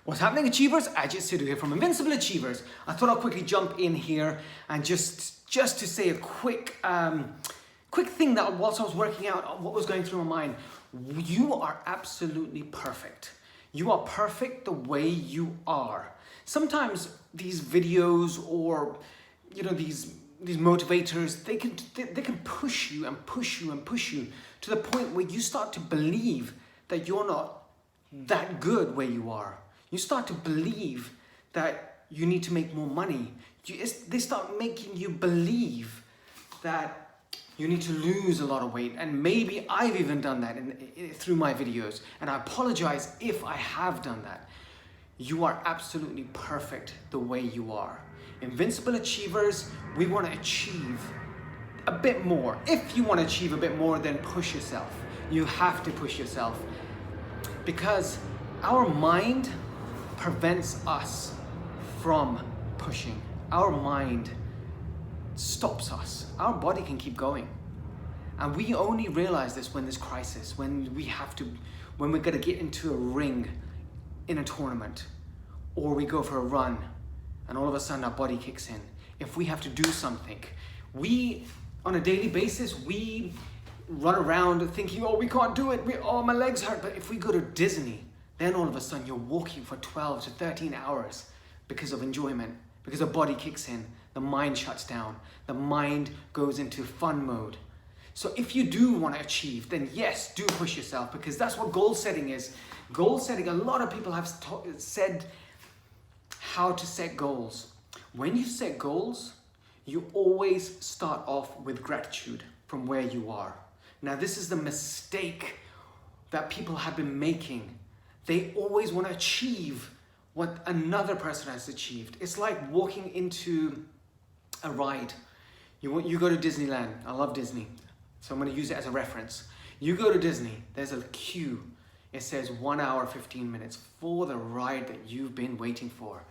What's happening, Achievers? Ajit Sidhu here from Invincible Achievers. I thought I'll quickly jump in here and just to say a quick thing that whilst I was working out what was going through my mind. You are absolutely perfect. You are perfect the way you are. Sometimes these videos or these motivators, they can push you and push you and push you to the point where you start to believe that you're not that good where you are. You start to believe that you need to make more money. They start making you believe that you need to lose a lot of weight. And maybe I've even done that through my videos. And I apologize if I have done that. You are absolutely perfect the way you are. Invincible Achievers, we want to achieve a bit more. If you want to achieve a bit more, then push yourself. You have to push yourself. Because our mind prevents us from pushing. Our mind stops us. Our body can keep going. And we only realize this when there's crisis, when we're gonna get into a ring in a tournament, or we go for a run, and all of a sudden our body kicks in. If we have to do something, on a daily basis, we run around thinking, oh, we can't do it, my legs hurt. But if we go to Disney, then all of a sudden you're walking for 12 to 13 hours because of enjoyment, because the body kicks in, the mind shuts down, the mind goes into fun mode. So if you do want to achieve, then yes, do push yourself, because that's what goal setting is. Goal setting, a lot of people have said how to set goals. When you set goals, you always start off with gratitude from where you are. Now, this is the mistake that people have been making. They always want to achieve what another person has achieved. It's like walking into a ride. You go to Disneyland. I love Disney, so I'm going to use it as a reference. You go to Disney, there's a queue. It says 1 hour, 15 minutes for the ride that you've been waiting for.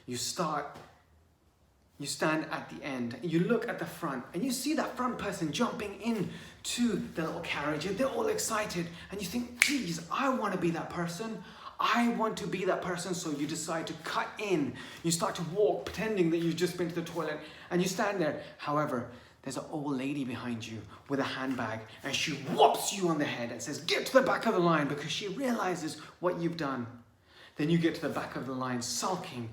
You stand at the end, you look at the front, and you see that front person jumping into the little carriage, and they're all excited, and you think, geez, I want to be that person. I want to be that person. So you decide to cut in. You start to walk, pretending that you've just been to the toilet, and you stand there. However, there's an old lady behind you with a handbag, and she whops you on the head and says, get to the back of the line, because she realizes what you've done. Then you get to the back of the line, sulking.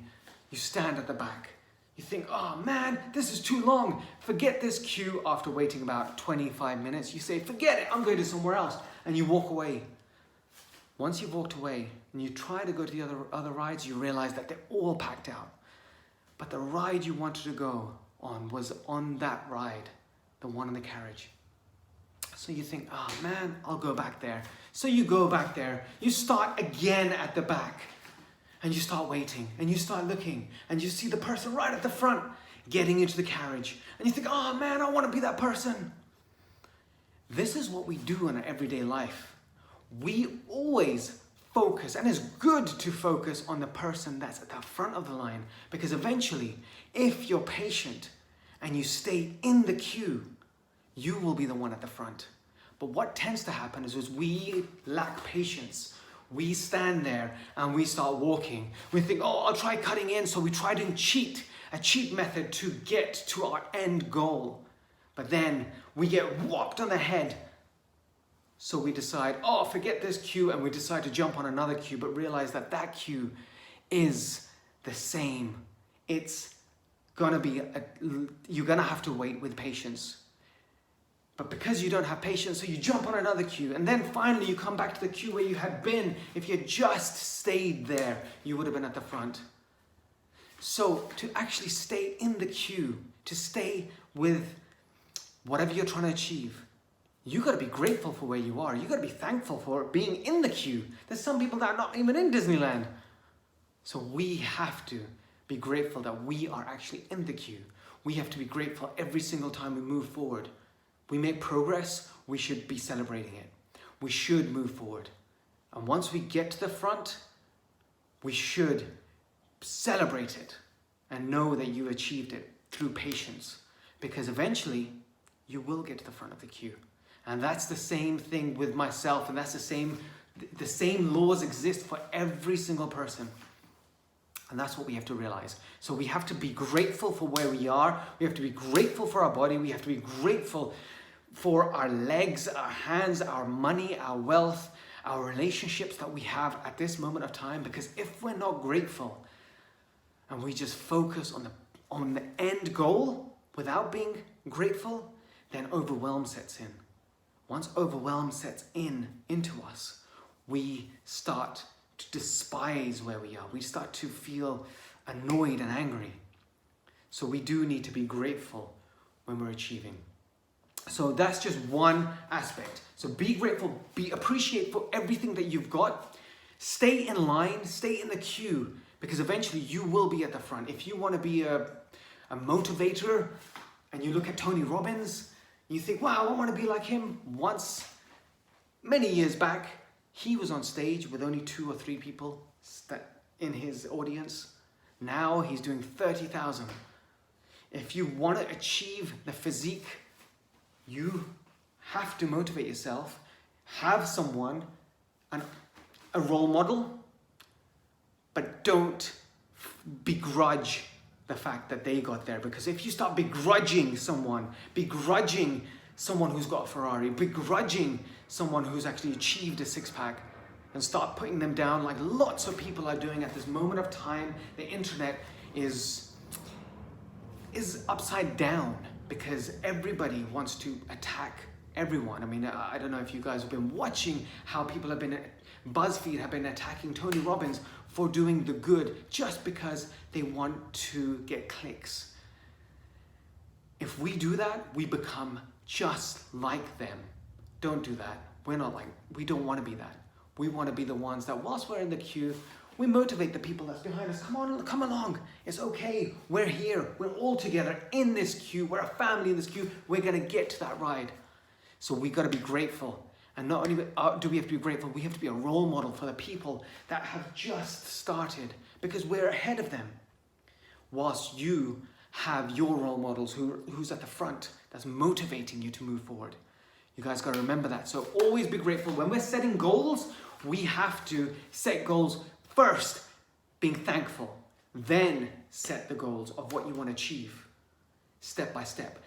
You stand at the back. You think, oh man, this is too long. Forget this queue. After waiting about 25 minutes, you say, forget it, I'm going to somewhere else. And you walk away. Once you've walked away and you try to go to the other rides, you realize that they're all packed out. But the ride you wanted to go on was on that ride, the one in the carriage. So you think, oh man, I'll go back there. So you go back there. You start again at the back. And you start waiting, and you start looking, and you see the person right at the front getting into the carriage. And you think, oh man, I want to be that person. This is what we do in our everyday life. We always focus, and it's good to focus on the person that's at the front of the line, because eventually, if you're patient and you stay in the queue, you will be the one at the front. But what tends to happen is we lack patience. We stand there and we start walking. We think, oh, I'll try cutting in. So we try doing a cheat method to get to our end goal. But then we get whopped on the head. So we decide, oh, forget this queue, and we decide to jump on another queue, but realize that that queue is the same. It's gonna be, you're gonna have to wait with patience. But because you don't have patience, so you jump on another queue, and then finally you come back to the queue where you had been. If you had just stayed there, you would have been at the front. So to actually stay in the queue, to stay with whatever you're trying to achieve, you got to be grateful for where you are. You got to be thankful for being in the queue. There's some people that are not even in Disneyland. So we have to be grateful that we are actually in the queue. We have to be grateful every single time we move forward. We make progress, we should be celebrating it. We should move forward. And once we get to the front, we should celebrate it and know that you achieved it through patience, because eventually you will get to the front of the queue. And that's the same thing with myself, and that's the same laws exist for every single person. And that's what we have to realize. So we have to be grateful for where we are. We have to be grateful for our body. We have to be grateful for our legs, our hands, our money, our wealth, our relationships that we have at this moment of time. Because if we're not grateful and we just focus on the end goal without being grateful, then overwhelm sets in. Once overwhelm sets into us, we start to despise where we are. We start to feel annoyed and angry. So we do need to be grateful when we're achieving. So that's just one aspect. So be grateful, appreciate for everything that you've got. Stay in line, stay in the queue, because eventually you will be at the front. If you want to be a motivator and you look at Tony Robbins, you think, wow, I want to be like him. Once, many years back, he was on stage with only 2 or 3 people in his audience. Now he's doing 30,000. If you want to achieve the physique, you have to motivate yourself. Have someone, a role model, but don't begrudge the fact that they got there. Because if you start begrudging someone who's got a Ferrari, begrudging someone who's actually achieved a six-pack, and start putting them down like lots of people are doing at this moment of time, the internet is upside down because everybody wants to attack everyone. I mean, I don't know if you guys have been watching how people have been, BuzzFeed have been attacking Tony Robbins for doing the good just because they want to get clicks. If we do that, we become just like them. Don't do that. We don't want to be that. We want to be the ones that whilst we're in the queue, we motivate the people that's behind us. Come on, come along. It's okay. We're here. We're all together in this queue. We're a family in this queue. We're going to get to that ride. So we got to be grateful. And not only do we have to be grateful, we have to be a role model for the people that have just started, because we're ahead of them. Whilst you have your role models who's at the front, that's motivating you to move forward. You guys got to remember that. So always be grateful. When we're setting goals, we have to set goals first, being thankful. Then set the goals of what you want to achieve, step by step.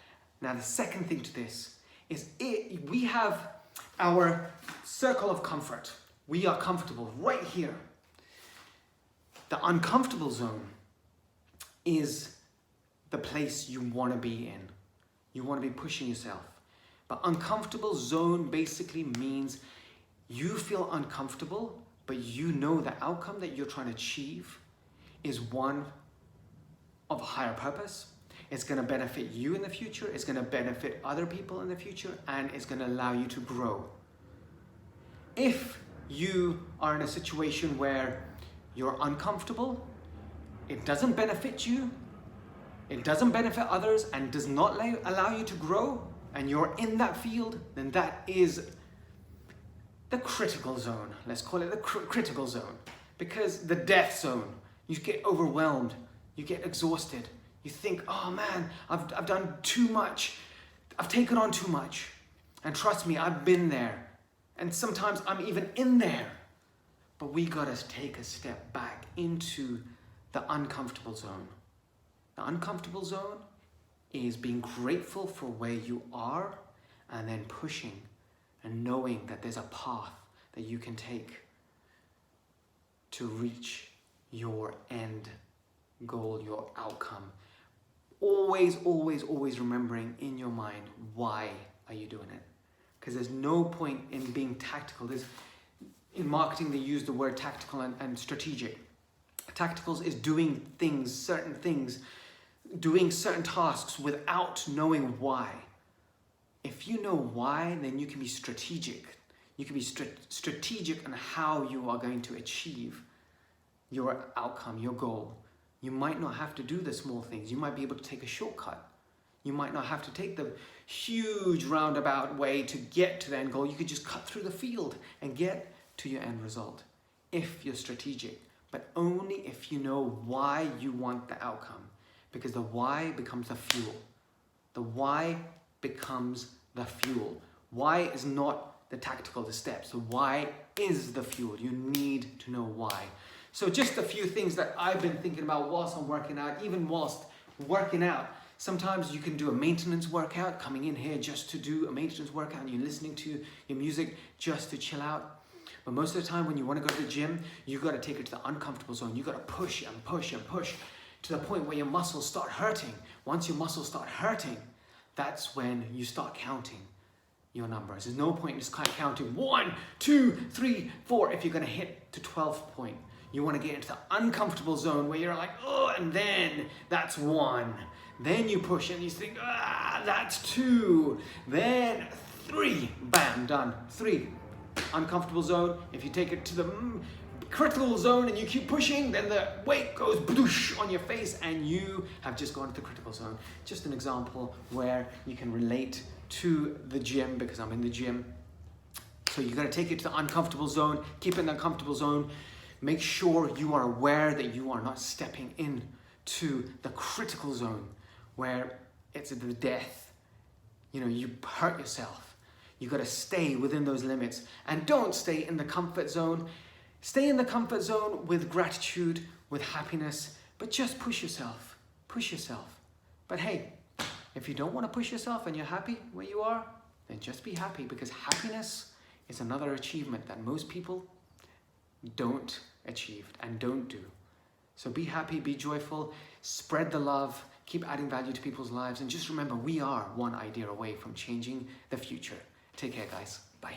Now the second thing to this is we have our circle of comfort. We are comfortable right here. The uncomfortable zone is the place you want to be in. You want to be pushing yourself. But uncomfortable zone basically means you feel uncomfortable, but you know the outcome that you're trying to achieve is one of higher purpose. It's going to benefit you in the future. It's going to benefit other people in the future, and it's going to allow you to grow. If you are in a situation where you're uncomfortable, it doesn't benefit you, it doesn't benefit others, and does not allow you to grow, and you're in that field, then that is the critical zone. Let's call it the critical zone. Because the death zone, you get overwhelmed, you get exhausted. You think, oh man, I've done too much. I've taken on too much. And trust me, I've been there. And sometimes I'm even in there. But we gotta take a step back into the uncomfortable zone. The uncomfortable zone is being grateful for where you are and then pushing and knowing that there's a path that you can take to reach your end goal, your outcome. Always, always, always remembering in your mind, why are you doing it? Because there's no point in being tactical. In marketing, they use the word tactical and strategic. Tacticals is doing things, certain things, doing certain tasks without knowing why. If you know why, then you can be strategic. You can be strategic on how you are going to achieve your outcome, your goal. You might not have to do the small things. You might be able to take a shortcut. You might not have to take the huge roundabout way to get to the end goal. You could just cut through the field and get to your end result if you're strategic, but only if you know why you want the outcome, because the why becomes the fuel. The why becomes the fuel. Why is not the tactical, the steps. The why is the fuel. You need to know why. So just a few things that I've been thinking about whilst I'm working out, even whilst working out. Sometimes you can do a maintenance workout, coming in here just to do a maintenance workout and you're listening to your music just to chill out. But most of the time when you want to go to the gym, you've got to take it to the uncomfortable zone. You've got to push and push and push to the point where your muscles start hurting. Once your muscles start hurting, that's when you start counting your numbers. There's no point in just counting 1, 2, 3, 4 if you're going to hit to 12th point. You want to get into the uncomfortable zone where you're like, oh, and then that's 1. Then you push and you think, that's 2. Then 3, bam, done. 3, uncomfortable zone. If you take it to the critical zone and you keep pushing, then the weight goes badoosh on your face and you have just gone to the critical zone. Just an example where you can relate to the gym, because I'm in the gym. So you got to take it to the uncomfortable zone, keep it in the uncomfortable zone. Make sure you are aware that you are not stepping in to the critical zone where it's the death. You know, you hurt yourself. You got to stay within those limits and don't stay in the comfort zone. Stay in the comfort zone with gratitude, with happiness, but just push yourself. Push yourself. But hey, if you don't want to push yourself and you're happy where you are, then just be happy, because happiness is another achievement that most people don't achieve and don't do. So be happy, be joyful, spread the love, keep adding value to people's lives, and just remember, we are one idea away from changing the future. Take care, guys. Bye.